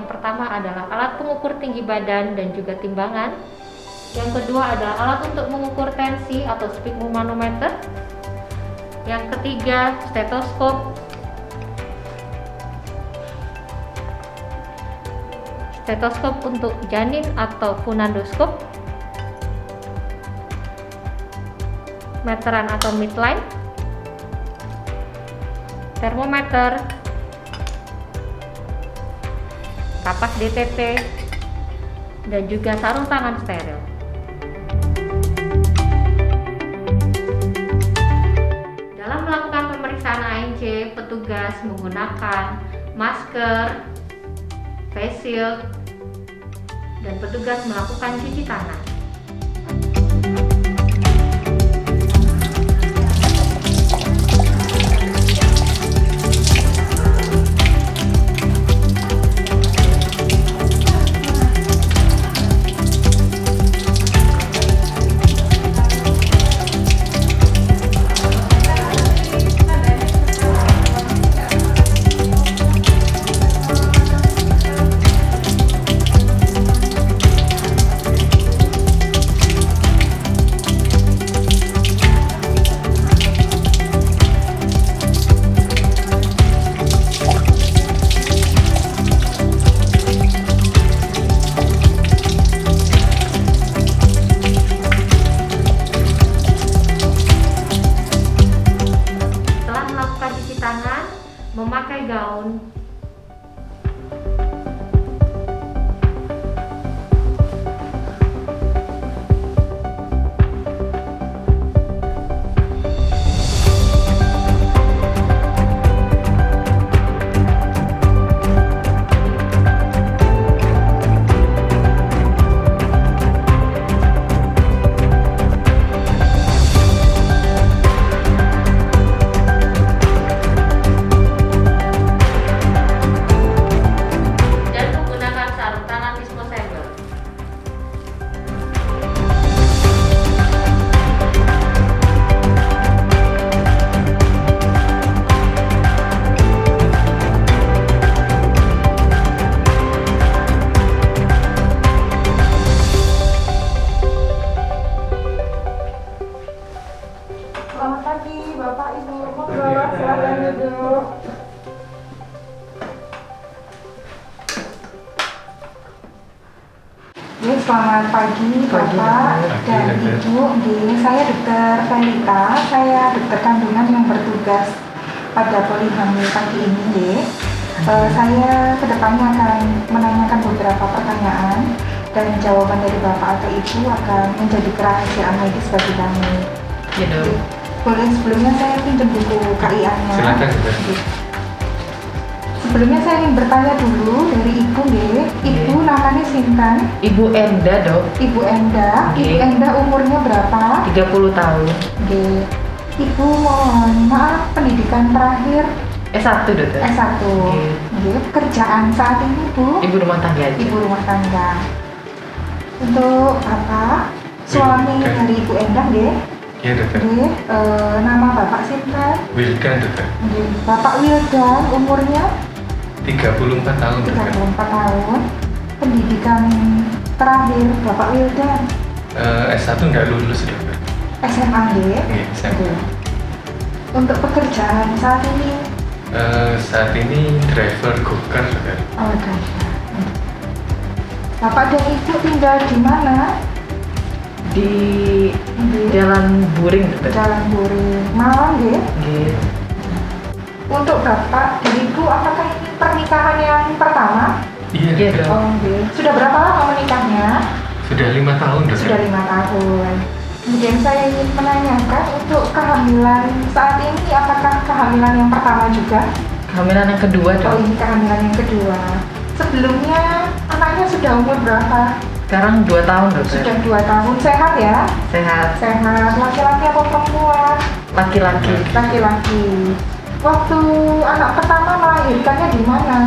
Yang pertama adalah alat pengukur tinggi badan dan juga timbangan. Yang kedua adalah alat untuk mengukur tensi atau sphygmomanometer. Yang ketiga, stetoskop. Stetoskop untuk janin atau funandoskop. Meteran atau midline. Termometer. Kapas DTP. Dan juga sarung tangan steril. Dalam melakukan pemeriksaan ANC, petugas menggunakan masker, face shield, dan petugas melakukan cuci tangan. Memakai gaun. Selamat pagi Bapak Ibu, monggo silakan duduk. Selamat pagi Bapak dan Ibu. Saya Dr. Felita, saya dokter kandungan yang bertugas pada poli hamil pagi ini. Saya kedepannya akan menanyakan beberapa pertanyaan dan jawaban dari Bapak atau Ibu akan menjadi kerahasiaan medis bagi kami. Boleh sebelumnya saya pinjam buku KIA-nya. Silakan. Sebelumnya saya ingin bertanya dulu dari Ibu, Ibu namanya Sintan. Ibu Enda, Dok. Ibu Enda. Ibu Enda umurnya berapa? 30 tahun. Ibu mohon maaf, pendidikan terakhir S1, Dokter. S1. Pekerjaan saat ini, Bu? Ibu rumah tangga aja. Ibu rumah tangga. Untuk Bapak, suami dari Ibu Enda, Iya, Dokter. nama Bapak Sintan? Wildan, Dokter. Bapak Wildan, umurnya? 34 tahun, Dokter. 34 tahun. Pendidikan terakhir Bapak Wildan? S1 nggak lulus, Dokter. SMA, Iya, SMA. Untuk pekerjaan saat ini? Saat ini driver go-kart, Dokter. Oh, driver. Bapak dan Ibu tinggal di mana? Di Jalan Buring, Dokter. Jalan Buring, Malang, Untuk Bapak dan Ibu, apakah ini pernikahan yang pertama? Iya, Dokter. Oh, Sudah berapa lama menikahnya? Sudah 5 tahun, Dokter. Sudah 5 tahun. Kemudian saya ingin menanyakan untuk kehamilan saat ini, apakah kehamilan yang pertama juga? Kehamilan yang kedua, Oh, Dok. ini kehamilan yang kedua. Sebelumnya anaknya sudah umur berapa? Sekarang 2 tahun, Dokter. Sudah 2 tahun. Sehat ya? Sehat. Sehat. Laki-laki atau perempuan? Laki-laki. Laki-laki. Waktu anak pertama melahirkannya di mana?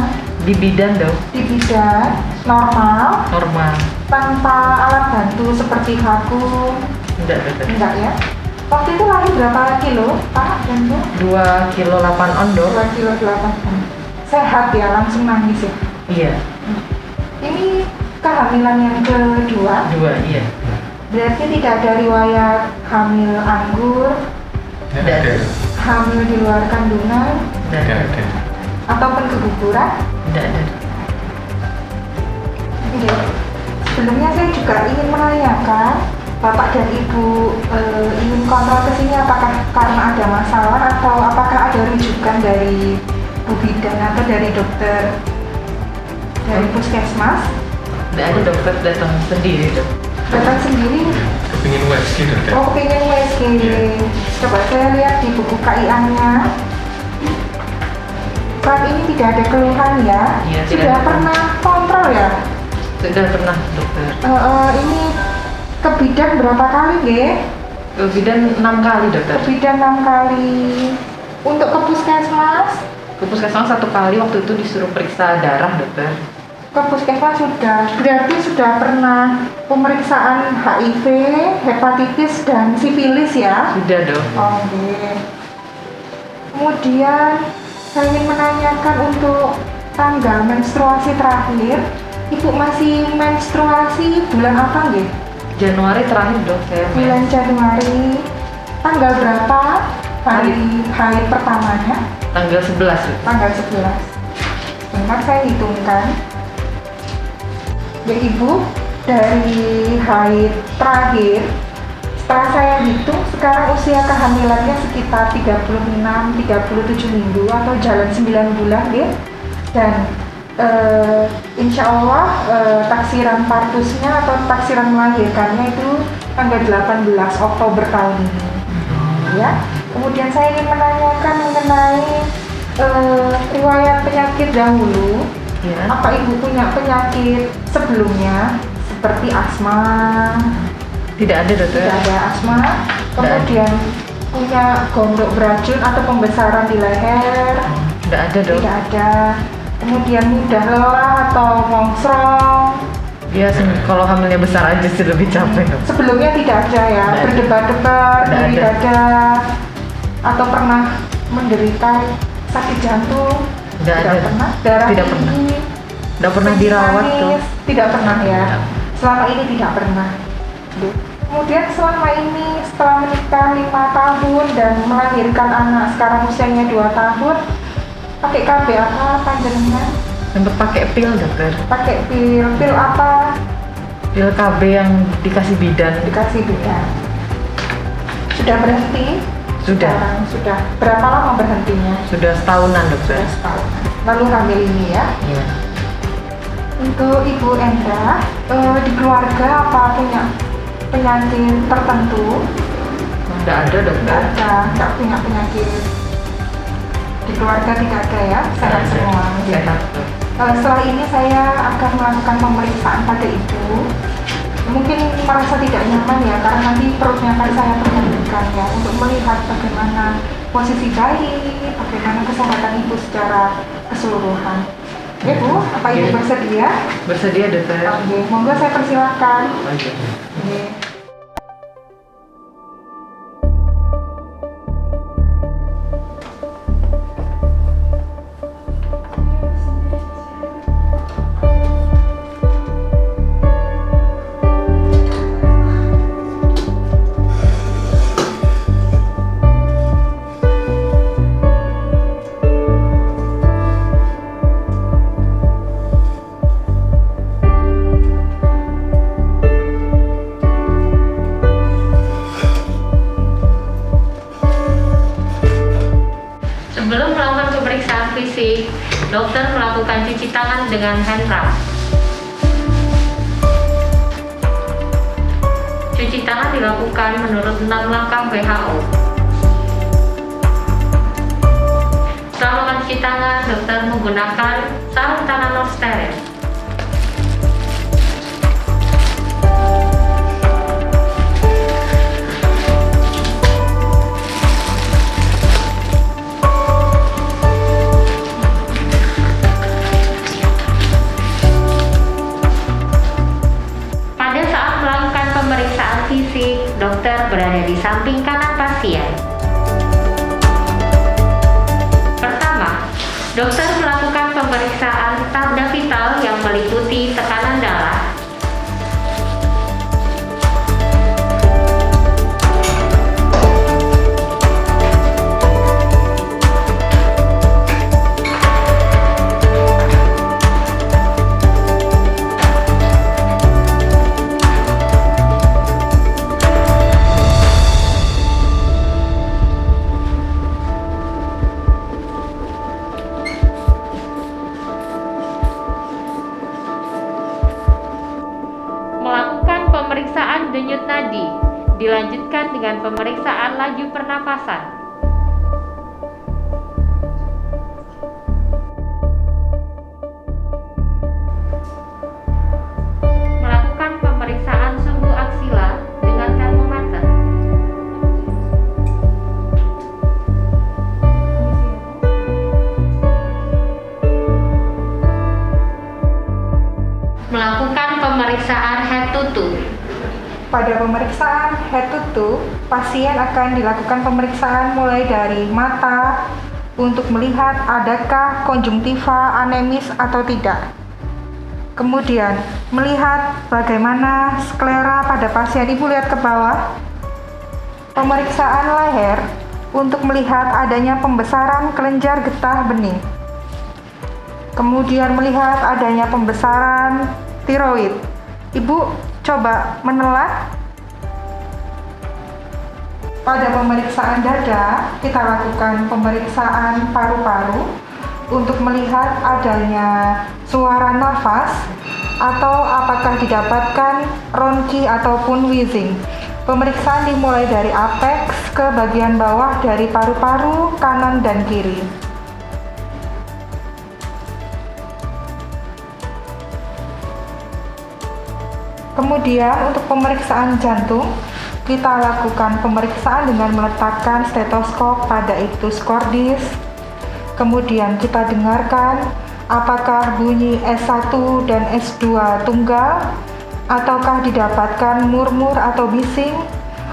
Di bidan, Dok. Di bidan normal, Normal. tanpa alat bantu seperti vakum? Enggak, Dokter. Enggak ya? Waktu itu lahir berapa kilo, Pak dan Bu? 2 kilo 8 on, Dok. 2 kilo 8. Sehat ya, langsung nangis ya? Iya. Ini kehamilan yang kedua. Dua, iya. Berarti tidak ada riwayat hamil anggur, Ya, Tidak ada. ada. hamil di luar kandungan, Tidak Tidak ada. ada. ataupun keguguran. Tidak ada. Oke. Sebelumnya saya juga ingin menanyakan, Bapak dan Ibu ingin kontrol ke sini apakah karena ada masalah atau apakah ada rujukan dari Bu Bidan atau dari dokter dari puskesmas? Tidak ada, dokter datang sendiri, dok. Datang sendiri. Kepingin USG dokter. Oh, pengen USG. Coba saya lihat di buku KIA-nya. Saat ini tidak ada keluhan ya. Iya, tidak Sudah ada. pernah kontrol ya? Sudah pernah, dokter. Ini ke bidan berapa kali, Nggih? Ke bidan 6 kali, dokter. Ke bidan 6 kali. Untuk ke puskesmas, Ke puskesmas 1 kali, waktu itu disuruh periksa darah, dokter. ke puskesmas sudah. Berarti sudah pernah pemeriksaan HIV, hepatitis, dan sifilis ya? Sudah, dok. Oke. Kemudian saya ingin menanyakan untuk tanggal menstruasi terakhir. Ibu masih menstruasi bulan apa nggih? Januari terakhir, dok, saya Bulan Januari. Tanggal berapa hari haid pertamanya? tanggal 11, dok. Tanggal 11. Bentar saya hitungkan. Ya Ibu, dari haid terakhir, setelah saya hitung, sekarang usia kehamilannya sekitar 36-37 minggu atau jalan 9 bulan ya. Dan insya Allah taksiran partusnya atau taksiran melahirkannya itu tanggal 18 Oktober tahun ini. Ya. Kemudian saya ingin menanyakan mengenai riwayat penyakit dahulu. Ya. Apa Ibu punya penyakit sebelumnya seperti asma? Tidak ada, dokter. Tidak ada asma. Kemudian punya gondok beracun atau pembesaran di leher? Tidak ada, dok. Tidak ada. Kemudian mudah lelah atau mongsrong? Dia kalau hamilnya besar aja sih lebih capek, dok. Sebelumnya tidak ada ya. Tidak ada. Berdebar-debar, Tidak nyeri ada. dada, atau pernah menderita sakit jantung? Tidak ada. Pernah. Darah Tidak pernah. tinggi? Tidak pernah Kencing dirawat, manis? dok. Tidak pernah ya. Selama ini tidak pernah. Kemudian selama ini setelah menikah 5 tahun dan melahirkan anak sekarang usianya 2 tahun, pakai KB apa panjangnya? Sempat pakai pil, dokter. Pakai pil apa? Pil KB yang dikasih bidan. Dikasih bidan. Sudah berhenti? Sudah. Sekarang sudah. Berapa lama berhentinya? Sudah setahunan, dokter. Sudah setahun. Lalu hamil ini ya. Iya. Untuk Ibu Enda, di keluarga apa punya penyakit tertentu? Tidak ada, dokter. Nggak punya penyakit. Di keluarga tidak ada ya, sehat Tidak ada. semua. Sehat, dok. Setelah ini saya akan melakukan pemeriksaan pada Ibu. Mungkin merasa tidak nyaman ya, karena nanti perutnya akan saya perhatikan ya, untuk melihat bagaimana posisi bayi, bagaimana kesehatan Ibu secara keseluruhan. Ya Bu, apa Ibu Oke. bersedia? Bersedia, dokter. Oke, monggo saya persilahkan. Oke. Oke. Sebelum melakukan pemeriksaan fisik, dokter melakukan cuci tangan dengan hand rub. Cuci tangan dilakukan menurut 6 langkah WHO. Setelah melakukan cuci tangan, dokter menggunakan sarung tangan non steril. Pada saat melakukan pemeriksaan fisik, dokter berada di samping kanan pasien. Pertama, dokter melakukan pemeriksaan tanda vital yang meliputi tekanan darah, melakukan pemeriksaan denyut nadi, dilanjutkan dengan pemeriksaan laju pernafasan. Melakukan pemeriksaan suhu aksila dengan termometer. Melakukan pemeriksaan head to toe. Pada pemeriksaan head to toe, pasien akan dilakukan pemeriksaan mulai dari mata untuk melihat adakah konjungtiva anemis atau tidak. Kemudian melihat bagaimana sklera pada pasien. Ibu lihat ke bawah. Pemeriksaan leher untuk melihat adanya pembesaran kelenjar getah bening. Kemudian melihat adanya pembesaran tiroid. Ibu coba menelan. Pada pemeriksaan dada, kita lakukan pemeriksaan paru-paru untuk melihat adanya suara nafas atau apakah didapatkan ronki ataupun wheezing. Pemeriksaan dimulai dari apex ke bagian bawah dari paru-paru kanan dan kiri. Kemudian untuk pemeriksaan jantung, kita lakukan pemeriksaan dengan meletakkan stetoskop pada ictus cordis. Kemudian kita dengarkan apakah bunyi S1 dan S2 tunggal, ataukah didapatkan murmur atau bising,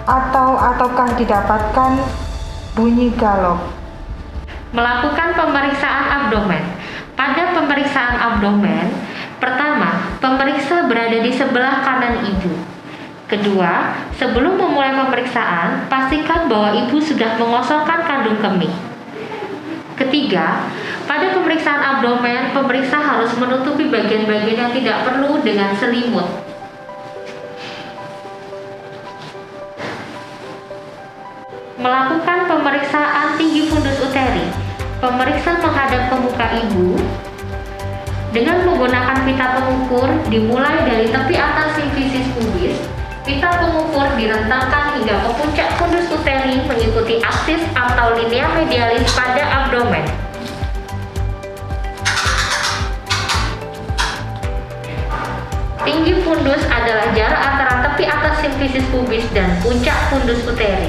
ataukah didapatkan bunyi galop. Melakukan pemeriksaan abdomen. Pada pemeriksaan abdomen, pertama, pemeriksa berada di sebelah kanan ibu. Kedua, sebelum memulai pemeriksaan, pastikan bahwa ibu sudah mengosongkan kandung kemih. Ketiga, pada pemeriksaan abdomen, pemeriksa harus menutupi bagian-bagian yang tidak perlu dengan selimut. Melakukan pemeriksaan tinggi fundus uteri. Pemeriksa menghadap ke muka ibu dengan menggunakan pita pengukur dimulai dari tepi atas simfisis pubis. Pita pengukur direntangkan hingga ke puncak fundus uteri mengikuti aksis atau linea medialis pada abdomen. Tinggi fundus adalah jarak antara tepi atas simfisis pubis dan puncak fundus uteri.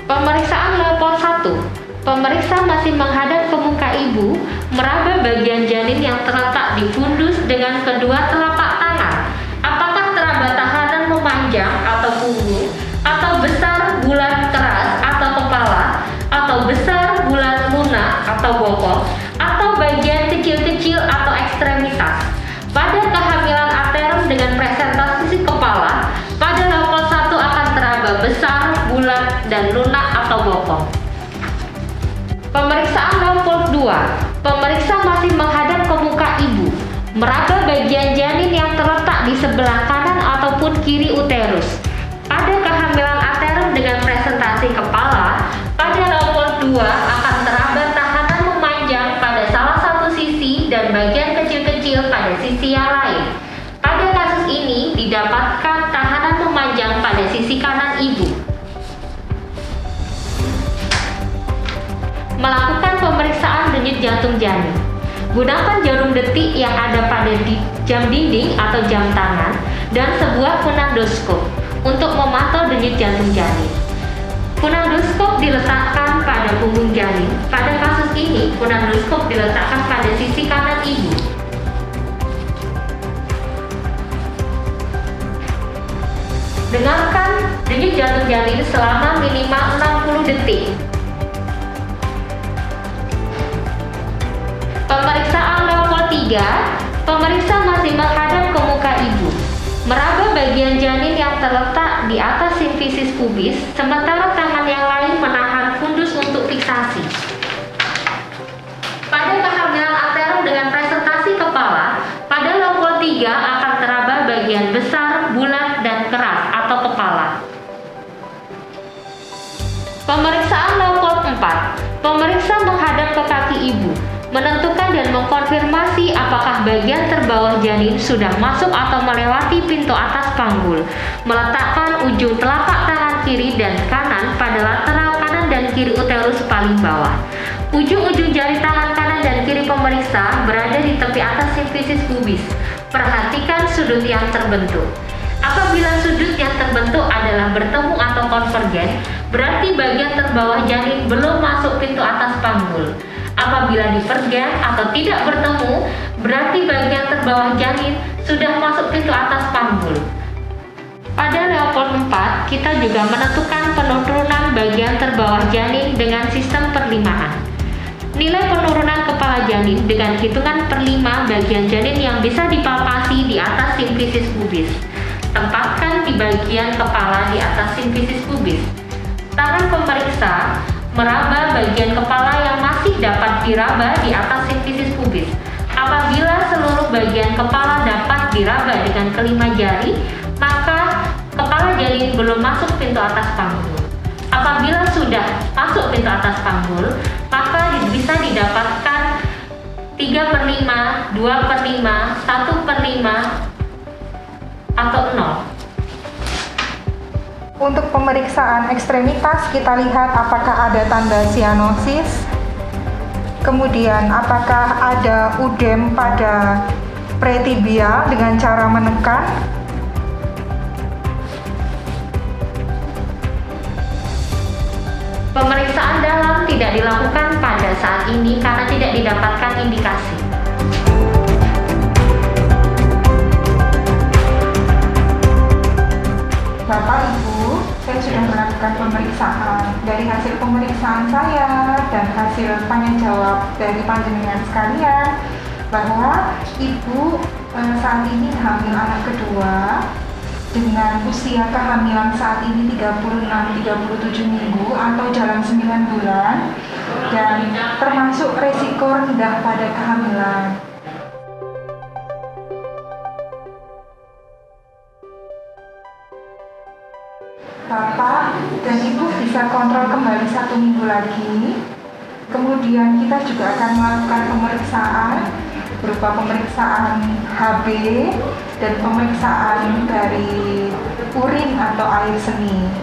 Pemeriksaan Leopold 1. Pemeriksa masih menghadap ke muka ibu, meraba bagian janin yang terletak di fundus dengan kedua telapak tangan. Apakah teraba tahanan memanjang atau punggung, atau besar, bulat, keras, atau kepala, atau besar, bulat, lunak, atau bokong, atau bagian kecil-kecil atau ekstremitas. Pada kehamilan aterum dengan presentasi kepala, pada Leopold 1 akan teraba besar, bulat, dan lunak atau bokong. Pemeriksaan Leopold 2. Pemeriksa masih menghadap ke muka ibu, meraba bagian janin yang terletak di sebelah kanan ataupun kiri uterus. Pada kehamilan aterum dengan presentasi kepala, pada Leopold 2 akan teraba tahanan memanjang pada salah satu sisi dan bagian kecil-kecil pada sisi yang lain. Pada kasus ini didapatkan tahanan memanjang pada sisi kanan ibu. Melakukan pemeriksaan denyut jantung janin. Gunakan jarum detik yang ada pada jam dinding atau jam tangan dan sebuah funandoskop untuk memantau denyut jantung janin. Funandoskop diletakkan pada punggung janin. Pada kasus ini, funandoskop diletakkan pada sisi kanan ibu. Dengarkan denyut jantung janin selama minimal 60 detik. Pemeriksaan level 3, pemeriksa masih menghadap ke muka ibu, meraba bagian janin yang terletak di atas simfisis pubis, sementara tangan yang lain menahan fundus untuk fiksasi. Pada kehamilan anterum dengan presentasi kepala, pada level 3 akan teraba bagian besar, bulat, dan keras atau kepala. Pemeriksaan level 4, pemeriksa menghadap ke kaki ibu, menentukan dan mengkonfirmasi apakah bagian terbawah janin sudah masuk atau melewati pintu atas panggul, meletakkan ujung telapak tangan kiri dan kanan pada lateral kanan dan kiri uterus paling bawah. Ujung-ujung jari tangan kanan dan kiri pemeriksa berada di tepi atas simfisis pubis. Perhatikan sudut yang terbentuk. Apabila sudut yang terbentuk adalah bertemu atau konvergen, berarti bagian terbawah janin belum masuk pintu atas panggul. Apabila divergen atau tidak bertemu, berarti bagian terbawah janin sudah masuk pintu atas panggul. Pada level 4, kita juga menentukan penurunan bagian terbawah janin dengan sistem perlimaan. Nilai penurunan kepala janin dengan hitungan per 5 bagian janin yang bisa dipalpasi di atas simfisis pubis. Tempatkan di bagian kepala di atas simfisis pubis. Tangan pemeriksa meraba bagian kepala yang masih dapat diraba di atas simfisis pubis. Apabila seluruh bagian kepala dapat diraba dengan kelima jari, maka kepala janin belum masuk pintu atas panggul. Apabila sudah masuk pintu atas panggul, maka bisa didapatkan 3/5, 2/5, 1/5, atau 0. Untuk pemeriksaan ekstremitas, kita lihat apakah ada tanda sianosis, kemudian apakah ada udem pada pretibia dengan cara menekan. Pemeriksaan dalam tidak dilakukan pada saat ini karena tidak didapatkan indikasi. Bapak Ibu, saya sudah melakukan pemeriksaan. Dari hasil pemeriksaan saya dan hasil tanya jawab dari panjenengan sekalian, bahwa Ibu saat ini hamil anak kedua dengan usia kehamilan saat ini 36-37 minggu atau jalan 9 bulan dan termasuk resiko rendah pada kehamilan. Bapak dan Ibu bisa kontrol kembali 1 minggu lagi. Kemudian kita juga akan melakukan pemeriksaan berupa pemeriksaan HB dan pemeriksaan dari urin atau air seni.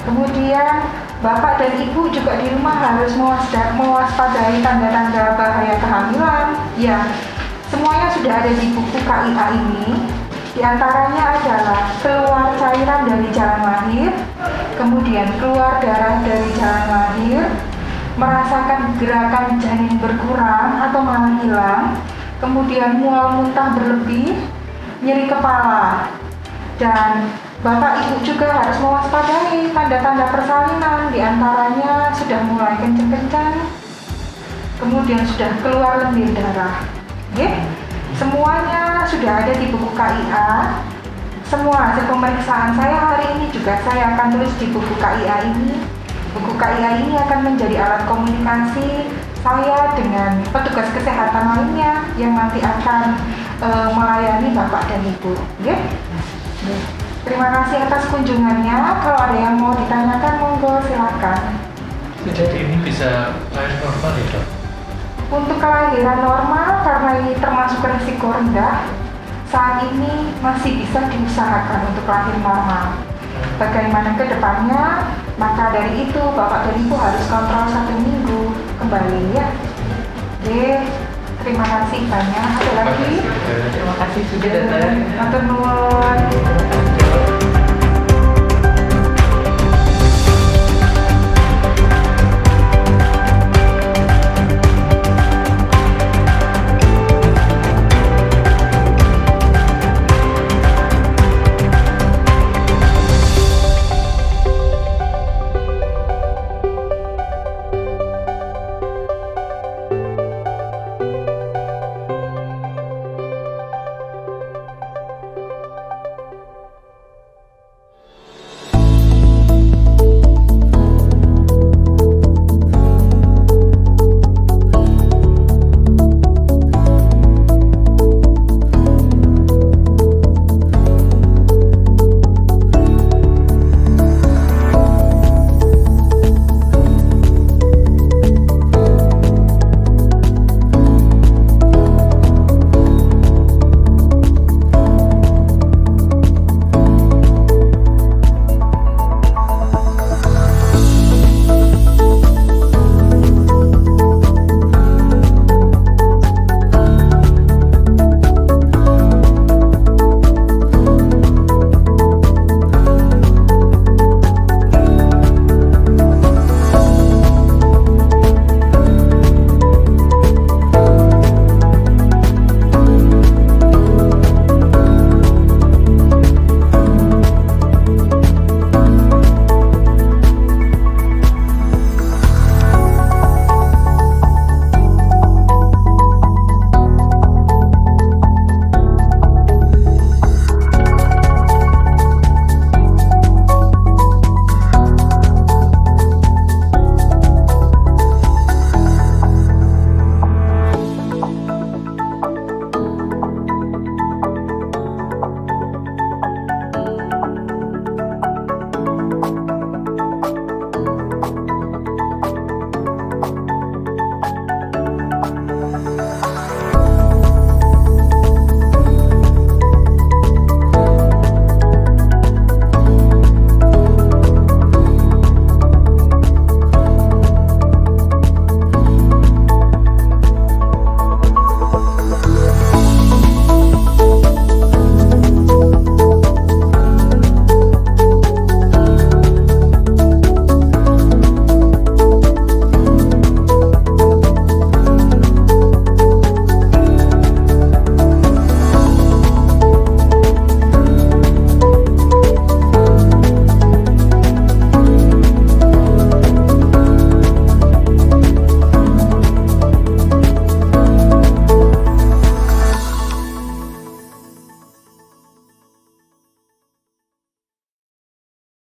Kemudian Bapak dan Ibu juga di rumah harus mewaspadai tanda-tanda bahaya kehamilan. Ya, semuanya sudah ada di buku KIA ini. Di antaranya adalah keluar cairan dari jalan lahir, kemudian keluar darah dari jalan lahir, merasakan gerakan janin berkurang atau malah hilang, kemudian mual muntah berlebih, nyeri kepala, dan Bapak Ibu juga harus mewaspadai tanda-tanda persalinan. Di antaranya sudah mulai kenceng-kenceng, kemudian sudah keluar lendir darah. Semuanya sudah ada di buku KIA. Semua hasil pemeriksaan saya hari ini juga saya akan tulis di buku KIA ini. Buku KIA ini akan menjadi alat komunikasi saya dengan petugas kesehatan lainnya yang nanti akan melayani Bapak dan Ibu. Terima kasih atas kunjungannya. Kalau ada yang mau ditanyakan, monggo silakan. Jadi ini bisa lahir normal ya, Dok? Untuk kelahiran normal, karena ini termasuk risiko rendah, saat ini masih bisa diusahakan untuk lahir normal. Bagaimana ke depannya, maka dari itu Bapak dan Ibu harus kontrol 1 minggu kembali ya. Oke, terima kasih banyak. Ada lagi? Terima kasih sudah datang. Matur nuwun.